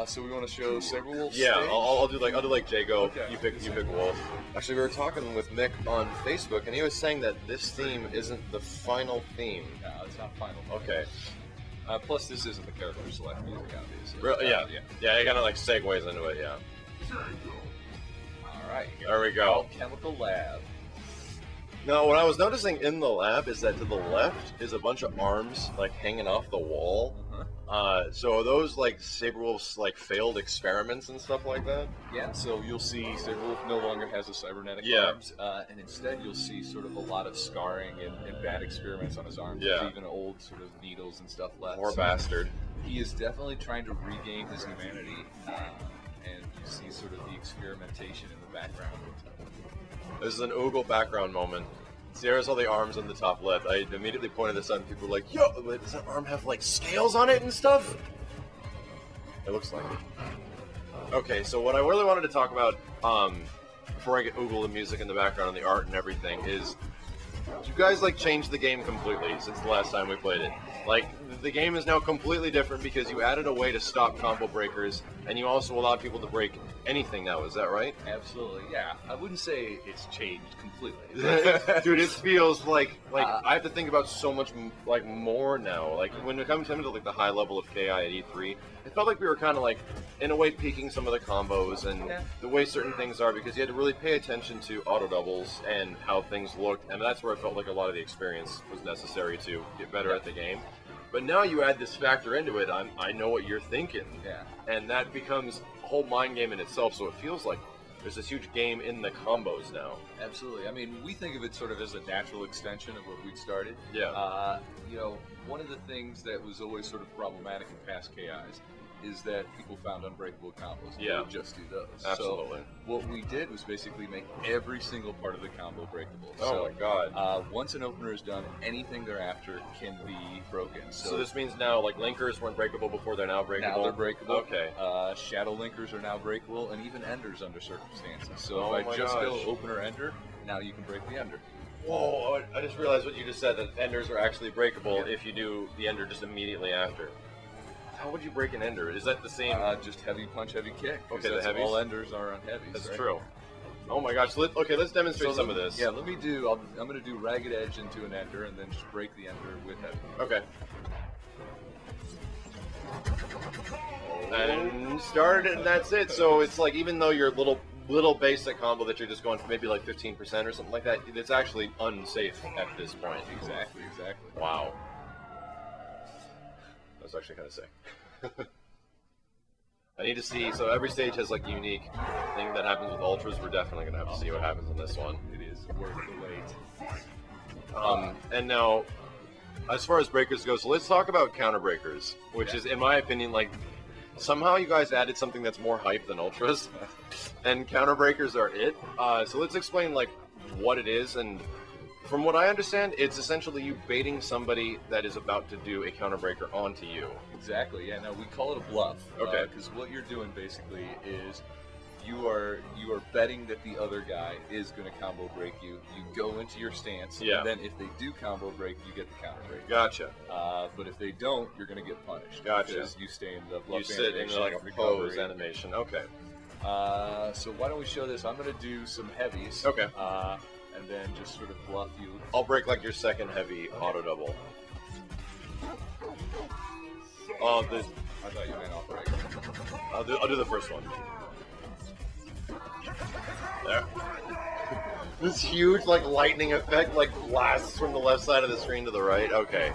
So we want to show Saberwolf. Yeah, stage? I'll do like Jago. Okay. You pick Wolf. Actually, we were talking with Mick on Facebook, and he was saying that this theme isn't the final theme. No, it's not final. Okay. Plus, this isn't the character select music, obviously. Yeah. It kind of like segues into it. Yeah. All right. There we go. Chemical lab. Now, what I was noticing in the lab is that to the left is a bunch of arms like hanging off the wall. So are those like Saberwolf's like failed experiments and stuff like that? Yeah, so you'll see Saberwolf no longer has a cybernetic arms, and instead you'll see sort of a lot of scarring and bad experiments on his arms. Yeah. There's even old sort of needles and stuff left. Poor bastard. He is definitely trying to regain his humanity, and you see sort of the experimentation in the background. This is an Oogle background moment. See, there's all the arms on the top left. I immediately pointed this out, and people were like, "Yo, does that arm have like scales on it and stuff?" It looks like it. Okay, so what I really wanted to talk about, before I get Oogle the music in the background and the art and everything, is you guys like changed the game completely since the last time we played it. Like, the game is now completely different because you added a way to stop combo breakers, and you also allowed people to break anything now. Is that right? Absolutely, yeah. I wouldn't say it's changed completely. Dude, it feels like I have to think about so much like more now. Like when it comes to like the high level of KI at E3, it felt like we were kind of like in a way peaking some of the combos and the way certain things are, because you had to really pay attention to auto doubles and how things looked, and that's where I felt like a lot of the experience was necessary to get better at the game. But now you add this factor into it. I know what you're thinking, and that becomes a whole mind game in itself. So it feels like there's this huge game in the combos now. Absolutely. I mean, we think of it sort of as a natural extension of what we'd started. Yeah. You know, one of the things that was always sort of problematic in past KIs is that people found unbreakable combos. And they would just do those. Absolutely. So what we did was basically make every single part of the combo breakable. Oh my god. Once an opener is done, anything thereafter can be broken. So this means now, like, linkers weren't breakable before, they're now breakable? Now they're breakable. Okay. Shadow linkers are now breakable, and even enders under circumstances. So if I just go opener ender, now you can break the ender. Whoa, I just realized what you just said, that enders are actually breakable if you do the ender just immediately after. How would you break an ender? Is that the same? Just heavy punch, heavy kick. Okay, that's the heavies? all enders are on heavies. That's right? true. Oh my gosh, let's demonstrate some of this. Yeah, let me do, I'm going to do ragged edge into an ender and then just break the ender with heavy. Okay. And started, and that's it. So it's like, even though your little basic combo that you're just going for maybe like 15% or something like that, it's actually unsafe at this point. Exactly. Wow. That's actually kind of sick. I need to see, so every stage has like a unique thing that happens with ultras. We're definitely going to have to see what happens in this one. It is worth the wait. And now, as far as breakers go, so let's talk about counter breakers, which is, in my opinion, like, somehow you guys added something that's more hype than ultras, and counter breakers are it. So let's explain like what it is, and from what I understand, it's essentially you baiting somebody that is about to do a counter breaker onto you. Exactly. Yeah. Now we call it a bluff. Okay. Because what you're doing basically is you are betting that the other guy is going to combo break you. You go into your stance, and then if they do combo break, you get the counter break. Gotcha. But if they don't, you're going to get punished. Gotcha. Because you stay in the bluff. You sit in like a pose animation. Okay. So why don't we show this? I'm going to do some heavies. Okay. And then just sort of bluff you. I'll break like your second heavy auto double. Oh, this. I thought you meant off break. I'll do the first one. There. This huge like lightning effect like blasts from the left side of the screen to the right. Okay.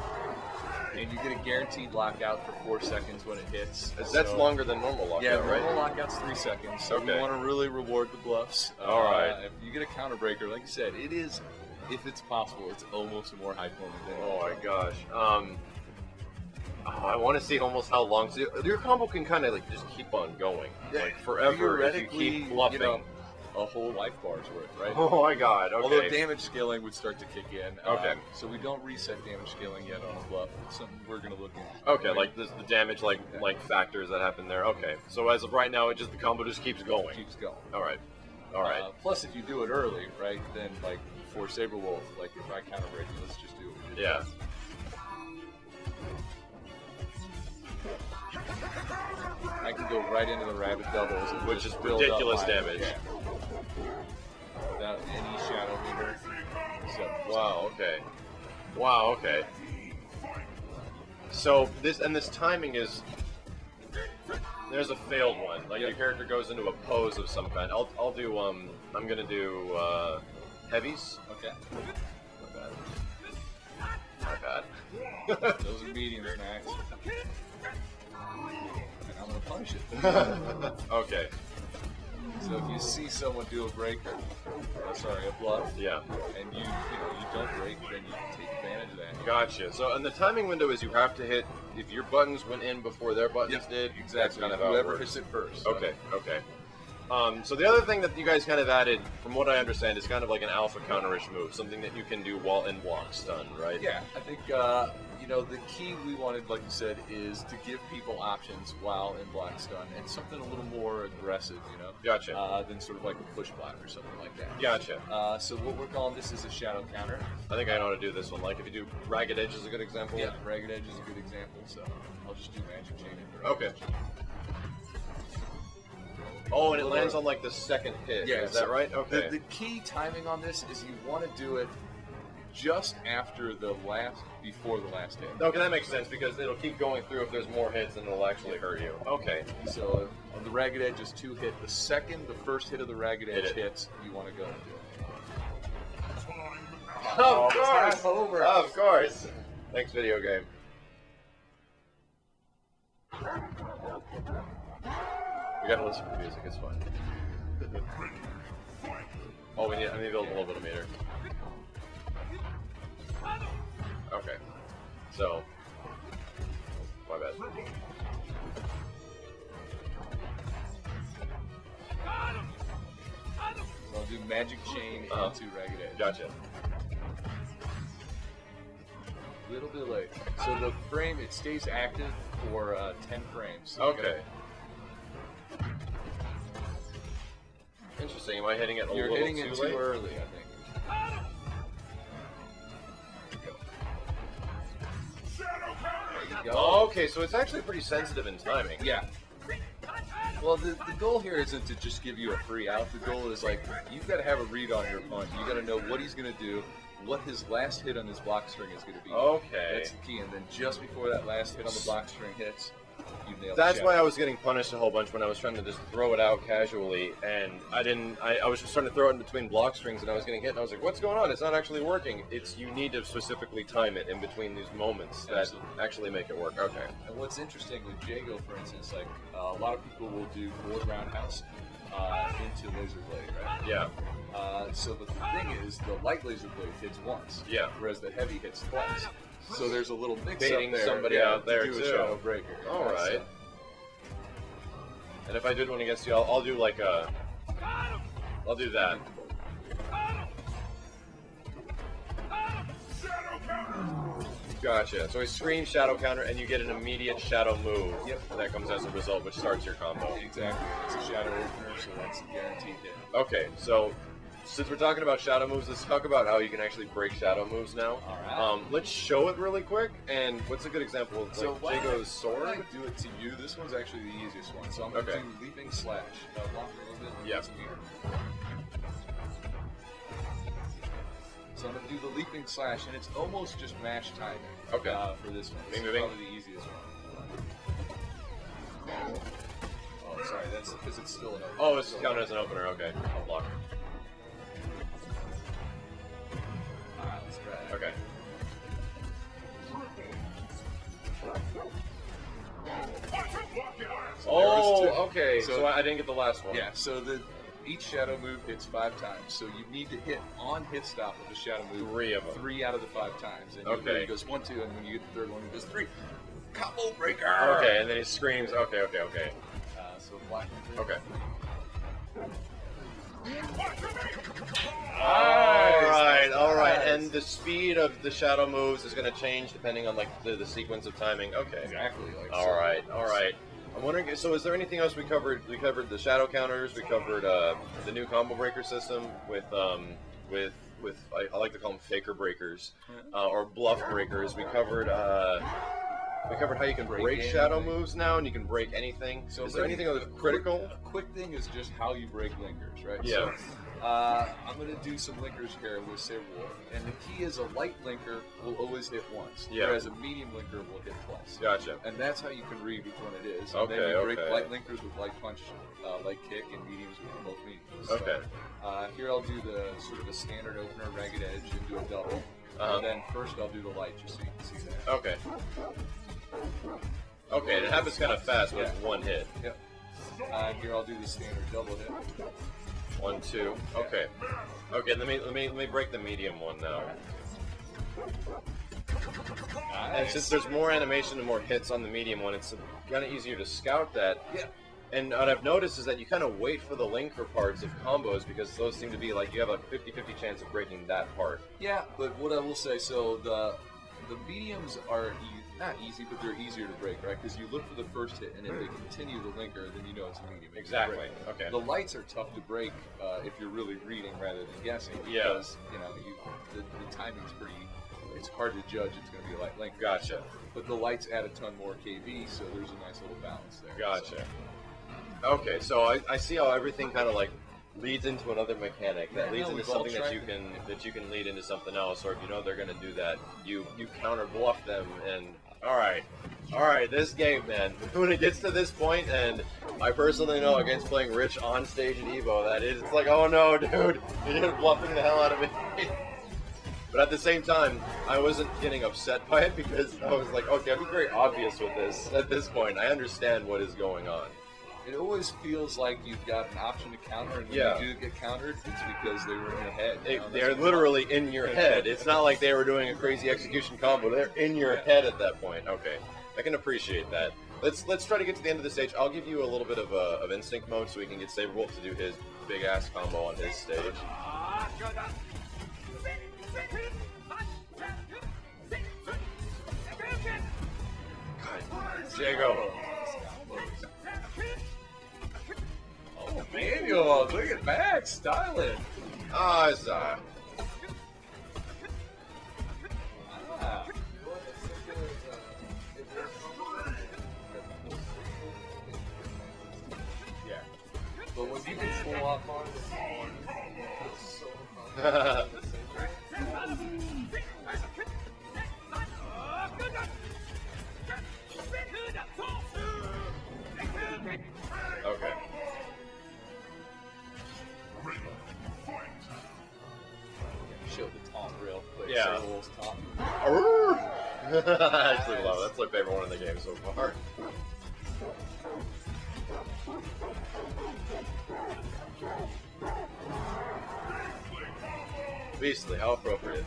And you get a guaranteed lockout for 4 seconds when it hits. That's longer than normal lockout, yeah, right? normal lockout's 3 seconds. So you want to really reward the bluffs. All right. If you get a counter breaker, like you said, it is, if it's possible, it's almost a more high point than. Oh my gosh. I want to see almost how long. So your combo can kind of like just keep on going, like forever if you keep bluffing. You know, a whole life bar's worth, right? Oh my god, okay. Although damage scaling would start to kick in. Okay. So we don't reset damage scaling yet on a bluff. It's something we're going to look into. Okay, like the damage like factors that happen there. Okay. So as of right now, the combo just keeps going. Keeps going. Alright. Plus, if you do it early, right, then like for Saberwolf, like if I counter break you, let's just do what we did. Yeah. I can can go right into the rabbit doubles, and which is build ridiculous up damage. Yeah. Without any shadow meter. So, wow. Okay. Wow. Okay. So this timing is. There's a failed one. Like your character goes into a pose of some kind. I'll do I'm gonna do heavies. Okay. My bad. Those are mediums, Max. And I'm gonna punish it. Okay. So if you see someone do a break, a bluff, yeah, and you don't break, then you can take advantage of that. Gotcha. So, and the timing window is you have to hit if your buttons went in before their buttons did. Exactly. That's kind of how whoever it works. hits it first. Okay. Okay. So the other thing that you guys kind of added, from what I understand, is kind of like an alpha counterish move, something that you can do while in block stun, right? Yeah, I think the key we wanted, like you said, is to give people options while in block stun and something a little more aggressive, Gotcha. Than sort of like a push block or something like that. Gotcha. So what we're calling this is a shadow counter. I think I know how to do this one. Like if you do Ragged Edge is a good example. Yeah, Ragged Edge is a good example. So I'll just do Magic Chain. Okay. Oh, and it lands on like the second hit. Yeah, is that right? Okay. The key timing on this is you want to do it just after before the last hit. Okay, that makes sense because it'll keep going through. If there's more hits, and it'll actually hurt you. Okay. So on the Ragged Edge is 2 hit. The second the first hit of the Ragged Edge hits, you want to go and do it. Of course. Over. Of course. Thanks, video game. We gotta listen to music. It's fun. Oh, I need to build a little bit of meter. Okay. So, my bad. So I'll do Magic Chain into Ragged Edge. Gotcha. A little bit late. So the frame, it stays active for 10 frames. So Okay. Interesting. Am I hitting it a You're little hitting it too too late? early, I think. There you go. Okay, so it's actually pretty sensitive in timing. Yeah. Well, the goal here isn't to just give you a free out. The goal is like, you've got to have a read on your opponent. You got to know what he's going to do, what his last hit on his block string is going to be. Okay. That's the key. And then just before that last hit on the block string hits, you nail That's the why shadow. I was getting punished a whole bunch when I was trying to just throw it out casually, and I was just trying to throw it in between block strings, and I was getting hit, and I was like, what's going on? It's not actually working. You need to specifically time it in between these moments that actually make it work. Okay. And what's interesting with Jago, for instance, like a lot of people will do forward roundhouse into laser blade, right? Yeah. So the thing is, the light laser blade hits once, Yeah. whereas the heavy hits twice. So there's a little mix Baiting up there, somebody out there, to do too. a shadow breaker. All right. And if I did one against you, I'll do like a. I'll do that. Gotcha. So I scream shadow counter, and you get an immediate shadow move. Yep. And that comes as a result, which starts your combo. Exactly. It's a shadow opener, so that's a guaranteed hit. Okay, so since we're talking about shadow moves, let's talk about how you can actually break shadow moves now. All right. Let's show it really quick. And what's a good example of like Jago's sword? Why don't I do it to you? This one's actually the easiest one. So I'm going to do Leaping Slash. Block a little bit. Yep. So I'm going to do the Leaping Slash, and it's almost just mash timing. Okay. For this one. Bing, This bing, is probably the easiest one. Oh, sorry. That's because it's still an opener. Oh, it's counted as an opener. Okay, I'll block. Alright, let's try it. Okay. So Oh, there was two. okay. So- So I didn't get the last one. Yeah, so each shadow move hits 5 times. So you need to hit on hit stop of the shadow move 3 of them. 3 out of the 5 times. And Okay. he goes 1, 2, and when you get the third one, he goes 3. Combo breaker! Okay, and then he screams. Okay. So black. Okay. Nice, All right. nice. And the speed of the shadow moves is going to change depending on like the sequence of timing. Okay. Exactly. Like All right. I'm wondering. So, is there anything else we covered? We covered the shadow counters. We covered the new combo breaker system with I like to call them faker breakers or bluff breakers. We covered We covered how you can break shadow moves now, and you can break anything. So is there anything that's critical? A quick thing is just how you break linkers, right? Yeah. So, I'm going to do some linkers here with Saberwolf, and the key is a light linker will always hit once, whereas a medium linker will hit twice. Gotcha. And that's how you can read which one it is. Okay, and then you break light linkers with light punch, light kick, and mediums with both mediums. Okay. So, here I'll do the sort of a standard opener, ragged edge, and do a double. And then first I'll do the light, just so you can see that. Okay. Okay, and it happens kind of fast with one hit. Yep. Here I'll do the standard double hit. 1, 2. Okay. Okay. Let me break the medium one now. Nice. And since there's more animation and more hits on the medium one, it's kind of easier to scout that. Yeah. And what I've noticed is that you kind of wait for the linker parts of combos because those seem to be like you have a 50-50 chance of breaking that part. Yeah, but what I will say, so the mediums are not easy, but they're easier to break, right? Because you look for the first hit, and if they continue the linker, then you know it's a medium. Exactly. Okay. The lights are tough to break if you're really reading rather than guessing. Because, you know, the timing's pretty. It's hard to judge. It's going to be a light link. Gotcha. But the lights add a ton more KV, so there's a nice little balance there. Gotcha. Okay, so I see how everything kind of like leads into another mechanic that leads into something that you can lead into something else, or if you know they're going to do that, you counter bluff them. And all right, this game, man, when it gets to this point, and I personally know against playing Rich on stage at Evo, that it's like, oh no, dude, you're bluffing the hell out of me. But at the same time, I wasn't getting upset by it because I was like, okay, I'm being very obvious with this at this point. I understand what is going on. It always feels like you've got an option to counter, and when you do get countered, it's because they were in your head. They're literally in your head. It's not like they were doing a crazy execution combo. They're in your head at that point. Okay, I can appreciate that. Let's try to get to the end of the stage. I'll give you a little bit of instinct mode so we can get Saberwolf to do his big ass combo on his stage. Diego. Oh, Manuel, look at Max, styling. Ah, it's Yeah. But when you can full off on it's so fun. Okay. Show the taunt real quick. Yeah. Saberwolf's taunt. I actually love it. That's my favorite one in the game so far. Beastly, how appropriate.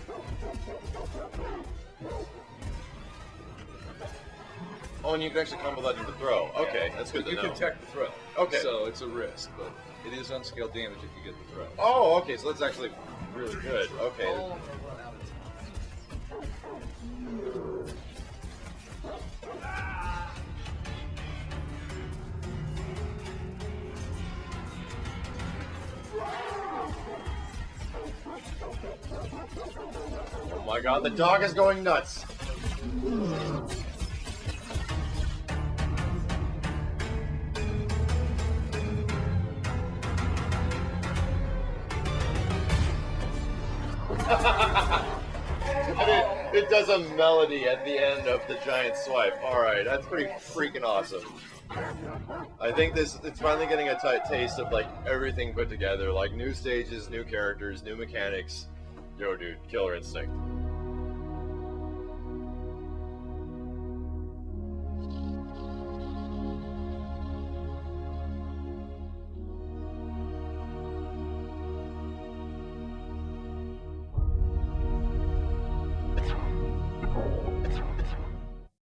Oh, and you can actually combo that into throw. Okay, that's good to know. You can tech the throw. Okay. So it's a risk, but it is unscaled damage if you get the throw. Oh, okay, so that's actually really good. Okay. Oh, oh my god, the dog is going nuts. And it does a melody at the end of the giant swipe. Alright, that's pretty freaking awesome. I think it's finally getting a tight taste of like everything put together, like new stages, new characters, new mechanics. Yo dude, killer instinct.